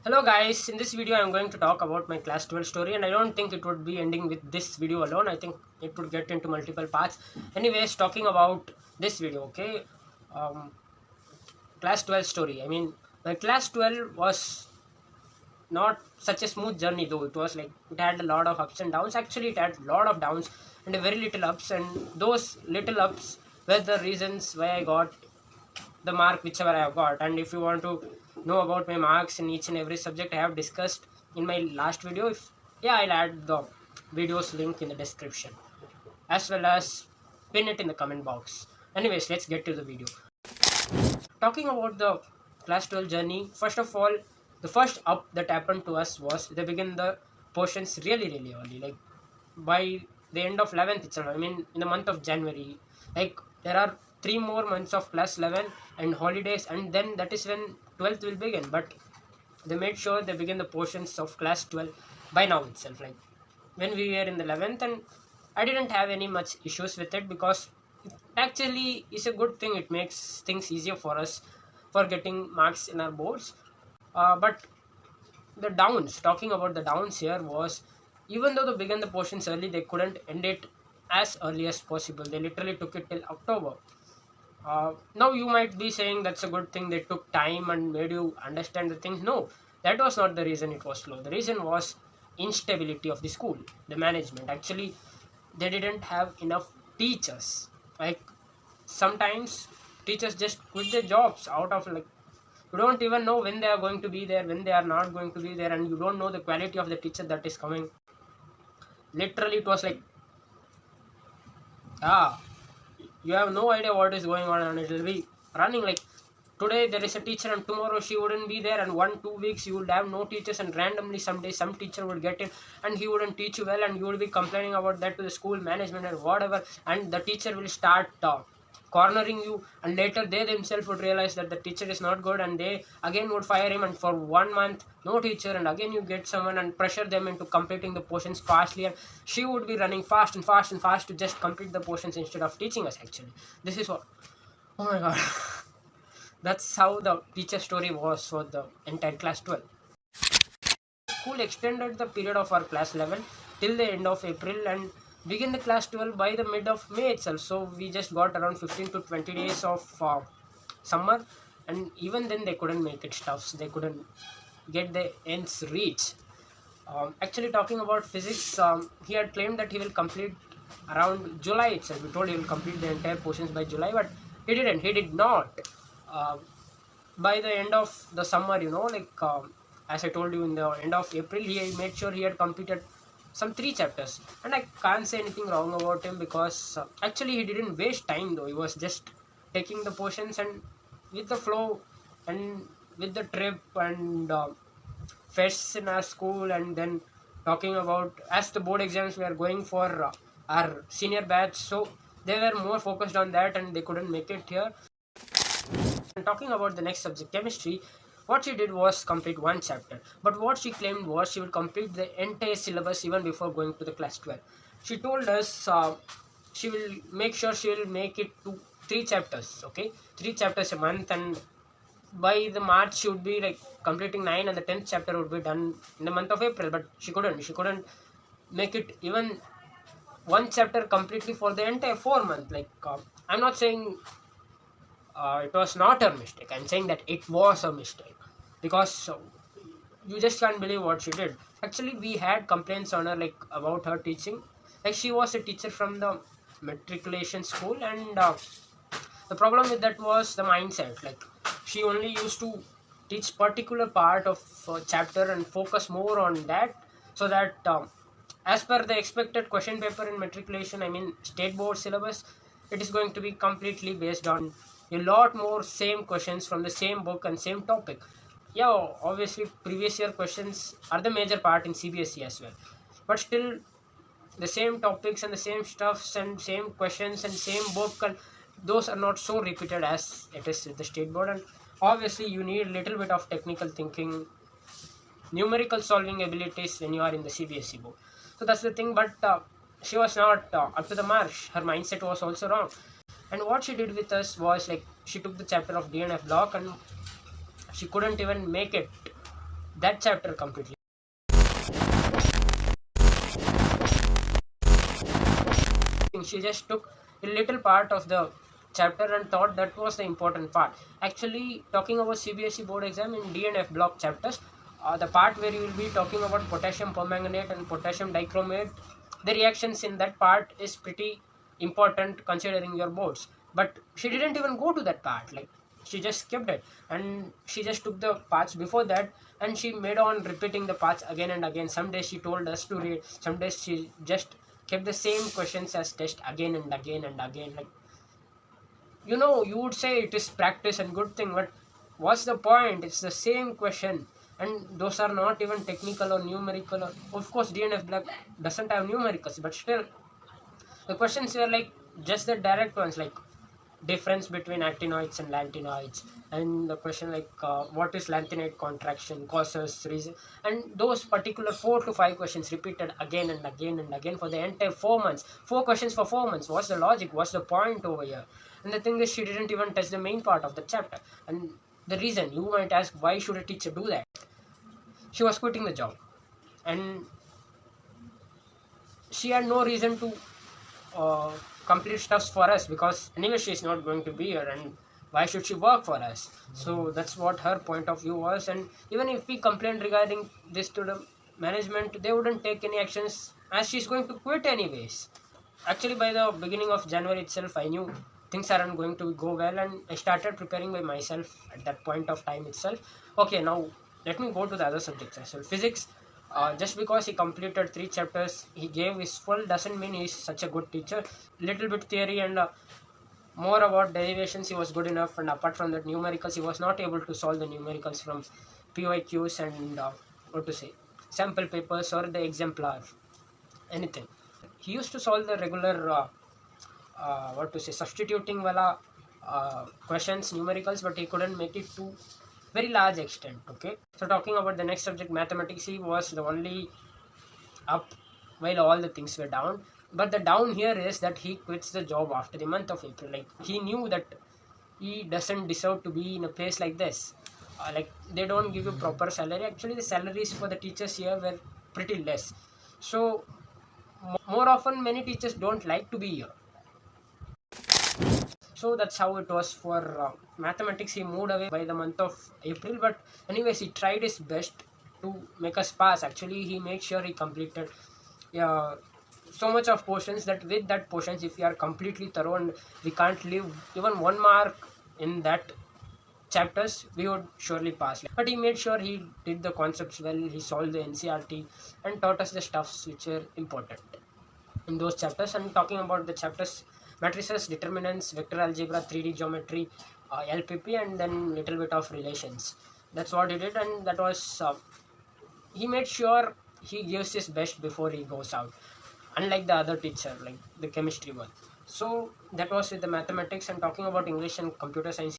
Hello guys, in this video I am going to talk about my class 12 story, and I don't think it would be ending with this video alone. I think it would get into multiple parts. Anyways, talking about this video, okay, um, class 12 story. My class 12 was not such a smooth journey, though. It was like it had a lot of ups and downs. Actually, it had a lot of downs and a very little ups, and those little ups were the reasons why I got the mark whichever I have got. And if you want to know about my marks in each and every subject, I have discussed in my last video. If yeah, I'll add the videos link in the description as well as pin it in the comment box. Anyways, let's get to the video. Talking about the class 12 journey, first of all, the first up that happened to us was they began the portions really early, like by the end of 11th itself. In the month of January, like there are 3 more months of class 11 and holidays, and then that is when 12th will begin. But they made sure they begin the portions of class 12 by now itself, like when we were in the 11th. And I didn't have any much issues with it because it actually is a good thing. It makes things easier for us for getting marks in our boards. But the downs, talking about the downs here, was even though they began the portions early, they couldn't end it as early as possible. They literally took it till October. Now you might be saying that's a good thing, they took time and made you understand the things. No, that was not the reason it was slow. The reason was instability of the school, the management. Actually, they didn't have enough teachers. Like sometimes teachers just quit their jobs out of, like, you don't even know when they are going to be there, when they are not going to be there, and you don't know the quality of the teacher that is coming. Literally, it was like, ah, you have no idea what is going on, and it will be running like today there is a teacher and tomorrow she wouldn't be there, and 1 2 weeks you would have no teachers, and randomly someday some teacher would get in and he wouldn't teach you well, and you will be complaining about that to the school management and whatever, and the teacher will start cornering you, and later they themselves would realize that the teacher is not good, and they again would fire him, and for 1 month no teacher, and again you get someone and pressure them into completing the portions fastly, and she would be running fast and fast and fast to just complete the portions instead of teaching us. Actually, this is what, oh my god. That's how the teacher story was for the entire class 12. School extended the period of our class 11 till the end of April and began the class 12 by the mid of May itself. So we just got around 15 to 20 days of summer, and even then they couldn't make it stuffs. They couldn't get the ends reach. Actually, talking about physics, he had claimed that he will complete around July itself. We told he will complete the entire portions by July, but he didn't. He did not. Uh, by the end of the summer, as I told you, in the end of April, he made sure he had completed some 3 chapters, and I can't say anything wrong about him because actually he didn't waste time though. He was just taking the portions and with the flow and with the trip and fests in our school, and then talking about as the board exams were going for our senior batch, so they were more focused on that and they couldn't make it here. And talking about the next subject, chemistry, what she did was complete 1 chapter, but what she claimed was she will complete the entire syllabus even before going to the class 12. She told us she will make sure she will make it to 3 chapters, okay, 3 chapters a month, and by the March she would be like completing 9, and the 10th chapter would be done in the month of April. But she couldn't make it even 1 chapter completely for the entire 4 month. Like I'm not saying it was not a mistake. I'm saying that it was a mistake because you just can't believe what she did. Actually, we had complaints on her, like about her teaching. Like she was a teacher from the matriculation school, and the problem with that was the mindset. Like she only used to teach particular part of chapter and focus more on that, so that as per the expected question paper in matriculation, state board syllabus, it is going to be completely based on a lot more same questions from the same book and same topic. Yeah, obviously previous year questions are the major part in CBSE as well, but still the same topics and the same stuffs and same questions and same book, and those are not so repeated as it is with the state board. And obviously you need little bit of technical thinking, numerical solving abilities when you are in the CBSE board. So that's the thing. But she was not up to the mark. Her mindset was also wrong. And what she did with us was, like, she took the chapter of DNF block and she couldn't even make it that chapter completely. She just took a little part of the chapter and thought that was the important part. Actually, talking about CBSE board exam in D and F block chapters, the part where you will be talking about potassium permanganate and potassium dichromate, the reactions in that part is pretty important considering your boards. But she didn't even go to that part. Like, she just skipped it, and she just took the parts before that, and she made on repeating the parts again and again. Some days she told us to read, some days she just kept the same questions as test again and again and again. Like, you would say it is practice and good thing, but what's the point? It's the same question, and those are not even technical or numerical. Or, of course, DNF black doesn't have numericals, but still the questions were like just the direct ones, like difference between actinoids and lanthanoids, and the question like what is lanthanoid contraction, causes, reason, and those particular 4 to 5 questions repeated again and again and again for the entire 4 months. 4 questions for 4 months. What's the logic? What's the point over here? And the thing is, she didn't even touch the main part of the chapter. And the reason, you might ask, why should a teacher do that? She was quitting the job, and she had no reason to uh, complete stuffs for us, because anyway she is not going to be here, and why should she work for us? So that's what her point of view was. And even if we complained regarding this to the management, they wouldn't take any actions, as she's going to quit anyways. Actually, by the beginning of January itself, I knew things aren't going to go well, and I started preparing by myself at that point of time itself. Okay, now let me go to the other subjects as well. Physics, just because he completed 3 chapters, he gave his full, doesn't mean he's such a good teacher. Little bit theory and more about derivations, he was good enough. And apart from that, numericals, he was not able to solve the numericals from PYQs and what to say, sample papers or the exemplar, anything. He used to solve the regular what to say, substituting wala questions, numericals, but he couldn't make it to very large extent. Okay, so talking about the next subject, mathematics, he was the only up while all the things were down. But the down here is that he quits the job after the month of April. Like, he knew that he doesn't deserve to be in a place like this. Like, they don't give you proper salary. Actually, the salaries for the teachers here were pretty less. So more often, many teachers don't like to be here. So that's how it was for mathematics. He moved away by the month of April, but anyways, he tried his best to make us pass. Actually, he made sure he completed so much of portions, that with that portions, if we are completely thorough and we can't leave even 1 mark in that chapters, we would surely pass. But he made sure he did the concepts well, he solved the NCRT and taught us the stuffs which were important in those chapters. And talking about the chapters, matrices, determinants, vector algebra, 3D geometry, LPP, and then little bit of relations. That's what he did, and that was he made sure he gives his best before he goes out, unlike the other teacher, like the chemistry one. So that was with the mathematics. And talking about English and computer science,